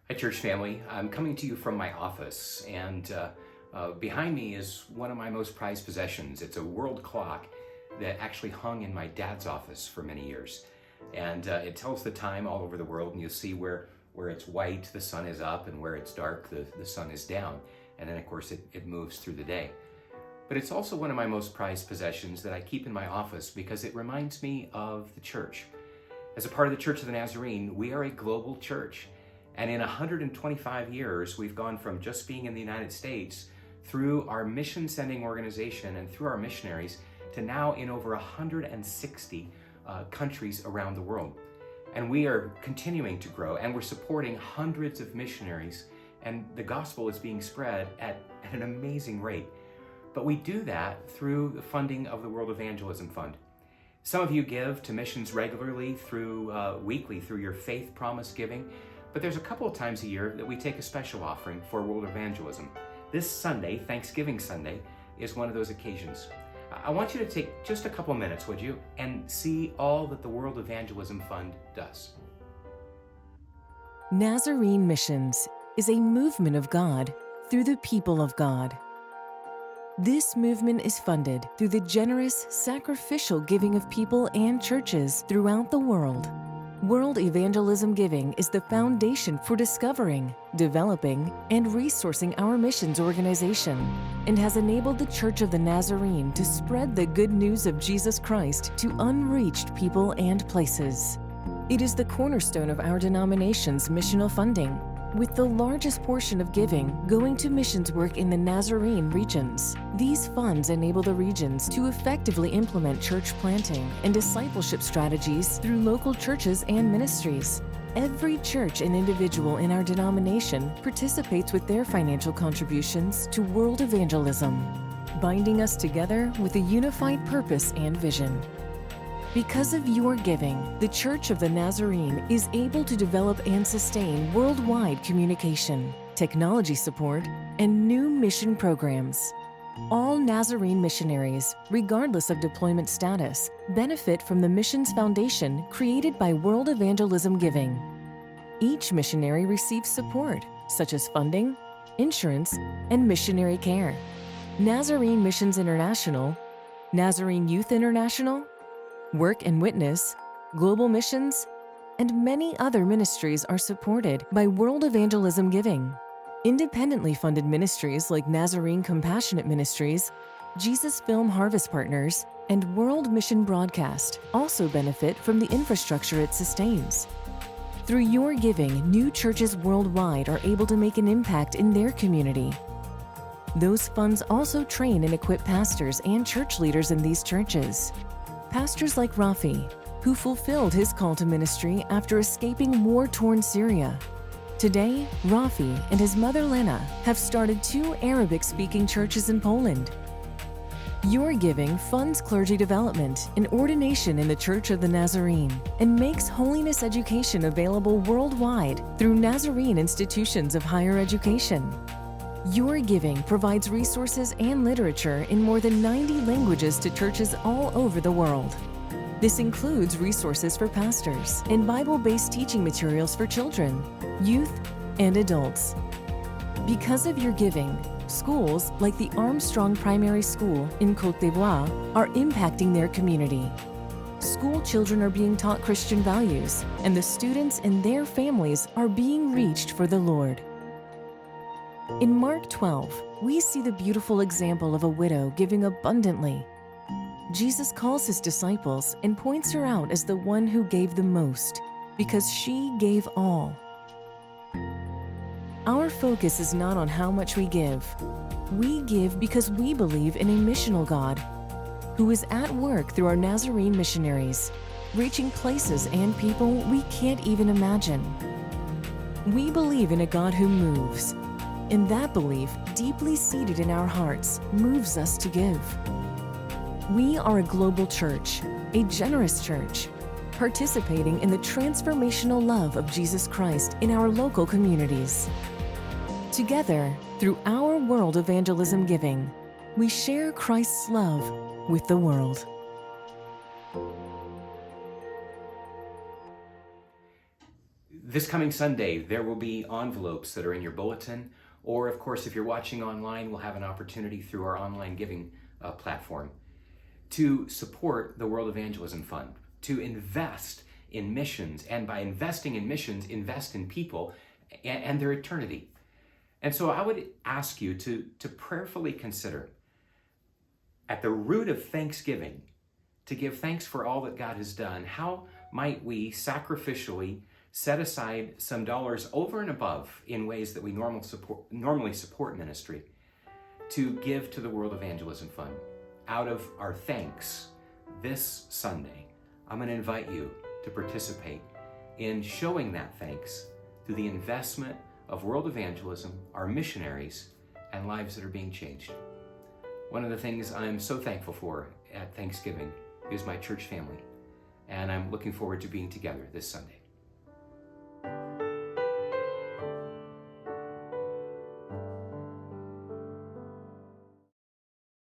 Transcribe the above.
Hi, church family. I'm coming to you from my office, and behind me is one of my most prized possessions. It's a world clock that actually hung in my dad's office for many years. And it tells the time all over the world, and you'll see where it's white, the sun is up, and where it's dark, the sun is down. And then, of course, it moves through the day. But it's also one of my most prized possessions that I keep in my office because it reminds me of the church. As a part of the Church of the Nazarene, we are a global church. And in 125 years, we've gone from just being in the United States through our mission sending organization and through our missionaries to now in over 160 countries around the world. And we are continuing to grow, and we're supporting hundreds of missionaries, and the gospel is being spread at an amazing rate. But we do that through the funding of the World Evangelism Fund. Some of you give to missions regularly through weekly through your faith promise giving. But there's a couple of times a year that we take a special offering for world evangelism. This Sunday, Thanksgiving Sunday, is one of those occasions. I want you to take just a couple minutes, would you, and see all that the World Evangelism Fund does. Nazarene Missions is a movement of God through the people of God. This movement is funded through the generous, sacrificial giving of people and churches throughout the world. World Evangelism Giving is the foundation for discovering, developing, and resourcing our missions organization and has enabled the Church of the Nazarene to spread the good news of Jesus Christ to unreached people and places. It is the cornerstone of our denomination's missional funding, with the largest portion of giving going to missions work in the Nazarene regions. These funds enable the regions to effectively implement church planting and discipleship strategies through local churches and ministries. Every church and individual in our denomination participates with their financial contributions to world evangelism, binding us together with a unified purpose and vision. Because of your giving, the Church of the Nazarene is able to develop and sustain worldwide communication, technology support, and new mission programs. All Nazarene missionaries, regardless of deployment status, benefit from the Missions Foundation created by World Evangelism Giving. Each missionary receives support, such as funding, insurance, and missionary care. Nazarene Missions International, Nazarene Youth International, Work and Witness, Global Missions, and many other ministries are supported by World Evangelism Giving. Independently funded ministries like Nazarene Compassionate Ministries, Jesus Film Harvest Partners, and World Mission Broadcast also benefit from the infrastructure it sustains. Through your giving, new churches worldwide are able to make an impact in their community. Those funds also train and equip pastors and church leaders in these churches. Pastors like Rafi, who fulfilled his call to ministry after escaping war-torn Syria. Today, Rafi and his mother Lena have started 2 Arabic-speaking churches in Poland. Your giving funds clergy development and ordination in the Church of the Nazarene and makes holiness education available worldwide through Nazarene institutions of higher education. Your giving provides resources and literature in more than 90 languages to churches all over the world. This includes resources for pastors and Bible-based teaching materials for children, youth, and adults. Because of your giving, schools like the Armstrong Primary School in Côte d'Ivoire are impacting their community. School children are being taught Christian values, and the students and their families are being reached for the Lord. In Mark 12, we see the beautiful example of a widow giving abundantly. Jesus calls his disciples and points her out as the one who gave the most, because she gave all. Our focus is not on how much we give. We give because we believe in a missional God who is at work through our Nazarene missionaries, reaching places and people we can't even imagine. We believe in a God who moves, and that belief, deeply seated in our hearts, moves us to give. We are a global church, a generous church, participating in the transformational love of Jesus Christ in our local communities. Together, through our World Evangelism Giving, we share Christ's love with the world. This coming Sunday, there will be envelopes that are in your bulletin, or of course, if you're watching online, we'll have an opportunity through our online giving platform to support the World Evangelism Fund, to invest in missions, and by investing in missions, invest in people and their eternity. And so I would ask you to prayerfully consider, at the root of thanksgiving, to give thanks for all that God has done. How might we sacrificially set aside some dollars over and above in ways that we normally support ministry to give to the World Evangelism Fund? Out of our thanks this Sunday, I'm going to invite you to participate in showing that thanks through the investment of world evangelism, our missionaries, and lives that are being changed. One of the things I'm so thankful for at Thanksgiving is my church family, and I'm looking forward to being together this Sunday.